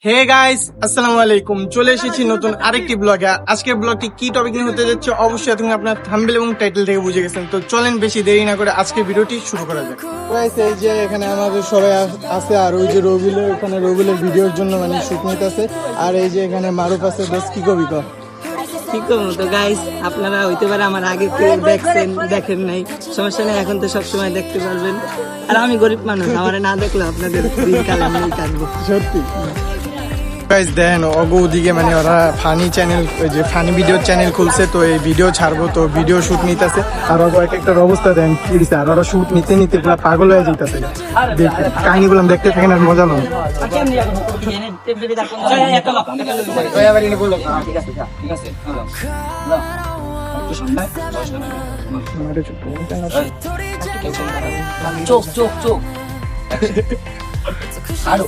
Hey guys, আসসালামু আলাইকুম। চলে এসেছি নতুন আরেকটি ব্লগে। আজকের ব্লগটি কি টপিক নিয়ে হতে যাচ্ছে অবশ্যই এতক্ষণ আপনার থাম্বনেল এবং টাইটেল থেকে বুঝে গেছেন। তো চলেন বেশি দেরি না করে আজকের ভিডিওটি শুরু করা যাক। গাইস, এই যে এখানে আমাদের সবাই আছে, আর ওই যে রবিলের ওখানে রবিলের ভিডিওর জন্য মানে শুট নিতেছে, আর এই যে এখানে মারুফ আছে। দোস্ত কি কবি ক? কি করবো তো গাইস, আপনারা হইতে পারে আমার আগে কেউ দেখেন নাই, সমস্যা নেই, এখন তো সবসময় দেখতে পারবেন। আর আমি গরিব মানুষ, আমার না দেখলে আপনাদের দিনকালে আমি কাটবো। সত্যি গাইস, দেখেন অগো ওদিকে মানে ওরা ফানি চ্যানেল, ওই যে ফানি ভিডিও চ্যানেল খুলছে, তো এই ভিডিও ছাড়বো, তো ভিডিও শুট নিতেছে। আর অগো এক একটা অবস্থা দেন কি দিছে, আর ওরা শুট নিতে নিতে পুরো পাগল হয়ে যেতেছে। কাহিনীগুলো দেখতে থাকেন আর মজা নেন। চোখ চোখ চোখ আরো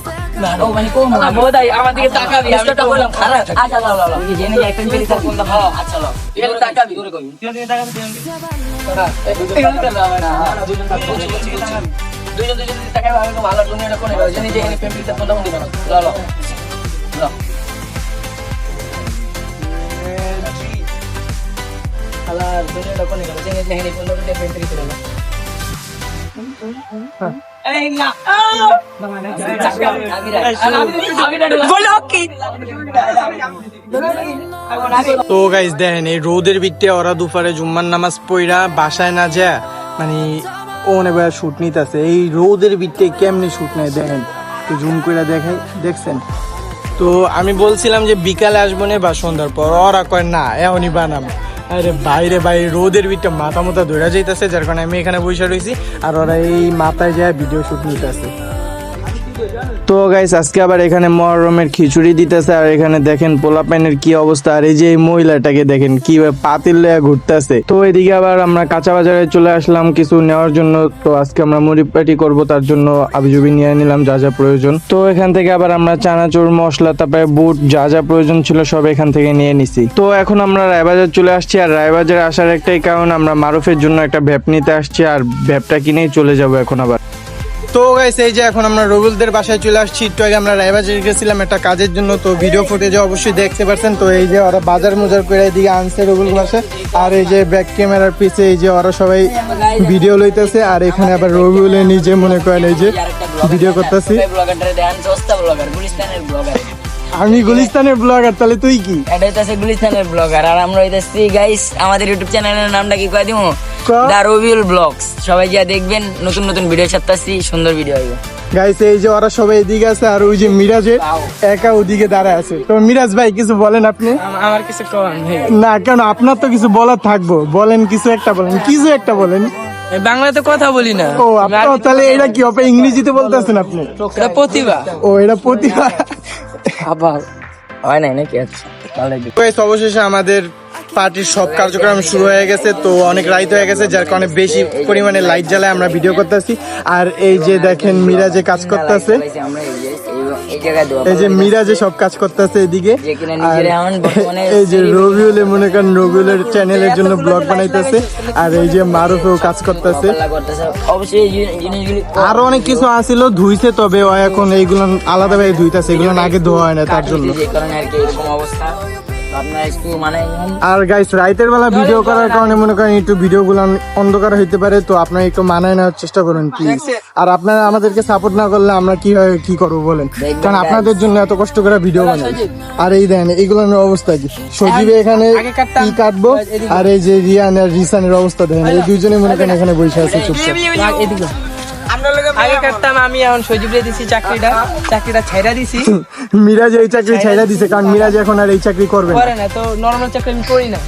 ও মানে কোন বোধাই আমাদেরকে তাকাবি, আমি তো বললাম খারাপ। আচ্ছা লাও লাও এই জেনে একটা মিনিট কোন দা। হ্যাঁ আচ্ছা লাও এটা তাকাবি দূরে কই তুই তাকাবি দুইজন তাকাবি। আমি তো ভালো দুনিয়াটা কোনে জেনে যে এখানে পেমেন্টটা কোন দাম দিবা। লাও লাও লাও আলা দুনিয়াটা কোনে জেনে যে এখানে কোন দাম দিবা পেমেন্ট দিতে লাও। তো গাইস দেখেন, এই রোদের ভিত্তে ওরা দুপুরে জুম্মার নামাজ পড়া বাসায় না যায় মানে ওনে ভাই শুট নিতেছে। এই রোদের ভিত্তে কেমনি শুট নেয় দেখেন, তো জুম করে দেখাই, দেখছেন? তো আমি বলছিলাম যে বিকালে আসবো না বা সন্ধ্যার পর, ওরা কয় না এখনই বানাবো। আরে বাইরে বাইরে রোদের ভিতরে মাথা মতো ধরে যাইতেছে, যার কারণে আমি এখানে বসে রয়েছি, আর ওরা এই মাথায় যায় ভিডিও শুট নিতেছে। তো গাইস, আজকে আবার এখানে মহরমের খিচুড়ি দিতেছে, আর এখানে দেখেন পোলাপাইনের কি অবস্থা। আর এই যে এই মহিলাটাকে দেখেন কি পাতিল লয়ে ঘুরতেছে। তো এদিকে আবার আমরা কাঁচা বাজারে চলে আসলাম কিছু নেওয়ার জন্য। তো আজকে আমরা মুড়ি পাটি করবো, তার জন্য আবিজুবি নিয়ে নিলাম যা যা প্রয়োজন। তো এখান থেকে আবার আমরা চানাচুর, মশলা, তারপরে বুট যা যা প্রয়োজন ছিল সব এখান থেকে নিয়ে নিছি। তো এখন আমরা রায়বাজার চলে আসছি, আর রায়বাজারে আসার একটাই কারণ, আমরা মারুফের জন্য একটা ভ্যাপ নিতে আসছি, আর ভ্যাপটা কিনেই চলে যাবো এখন আবার। তো গাইস, এই যে এখন আমরা রবিলদের বাসায় চলে আসছি। একটু আগে আমরা রায়বাজারে গেছিলাম একটা কাজের জন্য, তো ভিডিও ফুটেজে অবশ্যই দেখতে পাচ্ছেন। তো এই যে ওরা বাজার মুজার করে এদিকে আনছে রবিল বাসায়, আর এই যে ব্যাক ক্যামেরার পিছে এই যে ওরা সবাই ভিডিও লইতেছে, আর এখানে আবার রবিউলে নিজে মনে করেন এই যে ভিডিও করতেছি। আমি গুলিস্তানের ব্লগার, তাহলে তুই কি? এটা হইতাছে গুলিস্তানের ব্লগার, আর আমরা হইতাছি গাইস আমাদের ইউটিউব চ্যানেলের নামটা কি কয় দিমু? দা রবিউল ব্লগস। সবাই যা দেখবেন, নতুন নতুন ভিডিও ছাড়তাছি, সুন্দর ভিডিও হইব গাইস। এই যে ওরা সবাই এদিকে আছে, আর ওই যে মিরাজে একা ওদিকে দাঁড়ায় আছে। তো মিরাজ ভাই কিছু বলেন আপনি? আমার কিছু কম নেই। না কেন, আপনার তো কিছু বলার থাকবো, বলেন কিছু একটা বলেন, কিছু একটা বলেন। বাংলাতে কথা বলি না। ও আপনার তাহলে এটা কি আপনি ইংরেজিতে বলতেছেন আপনি? এটা প্রতিভা। ও এটা প্রতিভা। আবার হয় নাই নাকি? আচ্ছা গাইস, অবশেষে আমাদের পার্টির সব কার্যক্রম শুরু হয়ে গেছে। তো অনেক রাইত হয়ে গেছে, যার কারণে বেশি পরিমাণে লাইট জ্বালায় আমরা ভিডিও করতেছি। আর এই যে দেখেন মিরাজে কাজ করতেছে, এই যে মিরাজে সব কাজ করতেছে এদিকে। এই যে রবিউলে মনে করেন রবিউলের চ্যানেলের জন্য ব্লগ বানাইতেছে, আর এই যে মারুফেও কাজ করতেছে। আরো অনেক কিছু আসিল ধুইছে, তবে ও এখন এইগুলো আলাদাভাবে ধুইতেছে, এগুলো আগে ধোয়া হয় না তার জন্য। আর গাইস, রাইতের বেলা ভিডিও করার কারণে মনে করেন একটু ভিডিও গুলো অন্ধকার হইতে পারে, তো আপনারা একটু মানায় নেওয়ার চেষ্টা করুন প্লিজ। আর আপনারা আমাদেরকে সাপোর্ট না করলে আমরা কি করবো বলেন, কারণ আপনাদের জন্য এত কষ্ট করে ভিডিও বানাই। আর এই দেন এইগুলোর অবস্থা কি, সজীবে এখানে কি কাটবো, আর এই যে রিয়ান আর রিসানের অবস্থা দেখেন, এই দুইজনে মনে করেন এখানে বসে আছে চুপচাপ। আগে কাটতাম, আমি এখন সজীবরে দিছি চাকরিটা ছাইরা দিছি। মিরাজ এই চাকরি ছাইরা দিছে, কারণ মিরাজ এখন আর এই চাকরি করবে না, তো নরমাল চাকরি আমি করি না।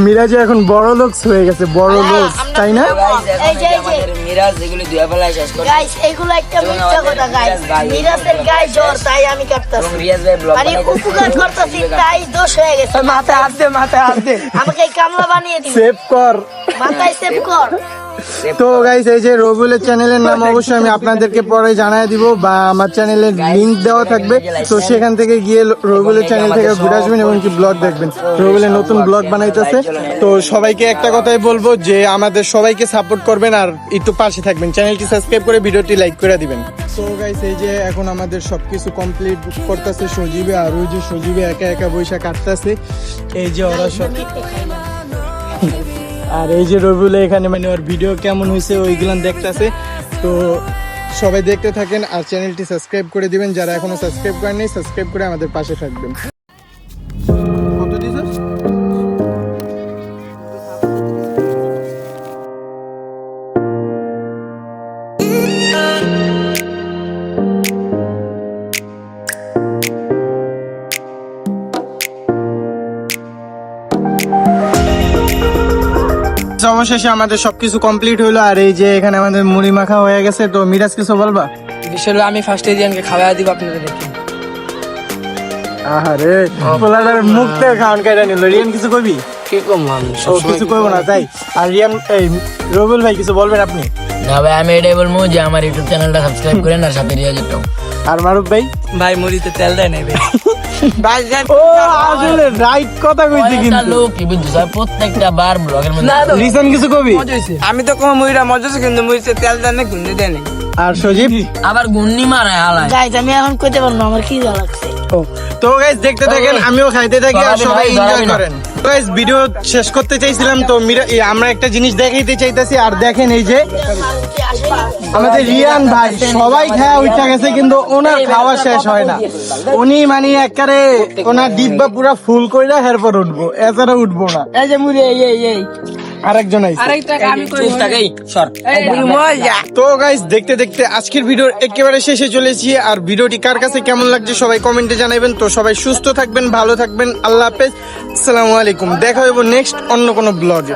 মিরাজ এখন বড় লোক হয়ে গেছে, বড় লোক, তাই না? মিরাজ এগুলো দুয়া বেলায় শেষ করে গাইস, এগুলো একটা মিথ্যা কথা গাইস। মিরাজের গায়ে জ্বর, তাই আমি কাটতাছি। রিয়াজ ভাই ব্লগ মানে উপকার করতেছি, তাই দোষ হয়ে গেছে। মাথায় হাত দে। আমাকে এই কামলা বানিয়ে দিবি, সেভ কর। মাথায় সেভ কর। তো গাইস এই যে রবিউলের চ্যানেলের নাম অবশ্যই আমি আপনাদেরকে পরে জানাই দিব, বা আমার চ্যানেলের লিংক দেওয়া থাকবে, তো সেখান থেকে গিয়ে রবিউলের চ্যানেল থেকে ঘুরে আসবেন এবং কি ব্লগ দেখবেন। রবিউলের নতুন ব্লগ বানাইতেছে। তো সবাইকে একটা কথাই বলবো যে আমাদের সবাইকে সাপোর্ট করবেন আর একটু পাশে থাকবেন, চ্যানেলটি সাবস্ক্রাইব করে ভিডিওটি লাইক করে দিবেন। তো গাইস এই যে এখন আমাদের সবকিছু কমপ্লিট করতেছে সজীবে, আর ওই যে সজীবে একা একা বৈশা কাটতেছে, এই যে ওরা সব, আর এই যে রবিউল এখানে মানে ওর ভিডিও কেমন হয়েছে ওইগুলো দেখতেছে। তো সবাই দেখতে থাকেন আর চ্যানেলটি সাবস্ক্রাইব করে দিবেন, যারা এখনো সাবস্ক্রাইব করেননি সাবস্ক্রাইব করে আমাদের পাশে থাকবেন। কত দিছস? অবশেষে আমাদের সবকিছু কমপ্লিট হইলো, আর এই যে এখানে আমাদের মুড়ি মাখা হয়ে গেছে। তো মিরাজ কিছু বলবা? বিষয় আমি ফার্স্ট এজিয়ানকে খাওয়া দিব আপনারা দেখেন। আহারে পোলাটার মুখ থেকে খাওয়ান কাইরা নিল। রিয়ান কিছু কইবি? কি কম আমি ও কিছু কইব না তাই? আর রিয়ান এই রবিউল ভাই কিছু বলবেন আপনি? না ভাই, আমি এটাই বলবো যে আমার ইউটিউব চ্যানেলটা সাবস্ক্রাইব করেন আর সাথে রিয়াজটাও। আর মারুফ ভাই? ভাই মুড়িতে তেল দেয় নাই ভাই। ভাই ও আসলে রাইট কথা কইছে কিন্তু। লোক কি বুঝছিস প্রত্যেকটা বার ব্লগের মধ্যে রিসান কিছু কবি? আমি তো কোনো মুড়িটা মজা হচ্ছে কিন্তু মুড়িতে তেল দেয় না, গুন্ডে দেয় নাই। আর সজীব? আবার গুন্নি মারায় হালায়। গাইস আমি এখন কইতে পারবো না, আমার কি ভালো লাগছে। ও তো গাইস দেখতে থাকেন, আমিও খাইতে থাকি আর ধরাবি সবাই ভাই, এনজয় ধরাবি না। করেন। তো গাইস ভিডিও শেষ করতে চাইছিলাম, তো আমরা একটা জিনিস দেখাইতে চাইতেছি। আর দেখেন এই যে আমাদের রিয়ান ভাই সবাই খাওয়া উঠা গেছে কিন্তু ওনার খাওয়া শেষ হয় না। উনি মানে একেবারে ওনার ডিব্বা পুরা ফুল কইরা এরপর উঠবো, এছাড়া উঠবো না। এই যে মুড়ি এই আরেকজন আইছে। আরেকটা আমি কই টাকাই সর। মজা। তো গাইস দেখতে দেখতে আজকের ভিডিওর একেবারে শেষে চলেছি, আর ভিডিওটি কার কাছে কেমন লাগছে সবাই কমেন্টে জানাবেন। তো সবাই সুস্থ থাকবেন, ভালো থাকবেন, আল্লাহ হাফেজ, আসসালামু আলাইকুম। দেখা হইব নেক্সট অন্য কোনো ব্লগে।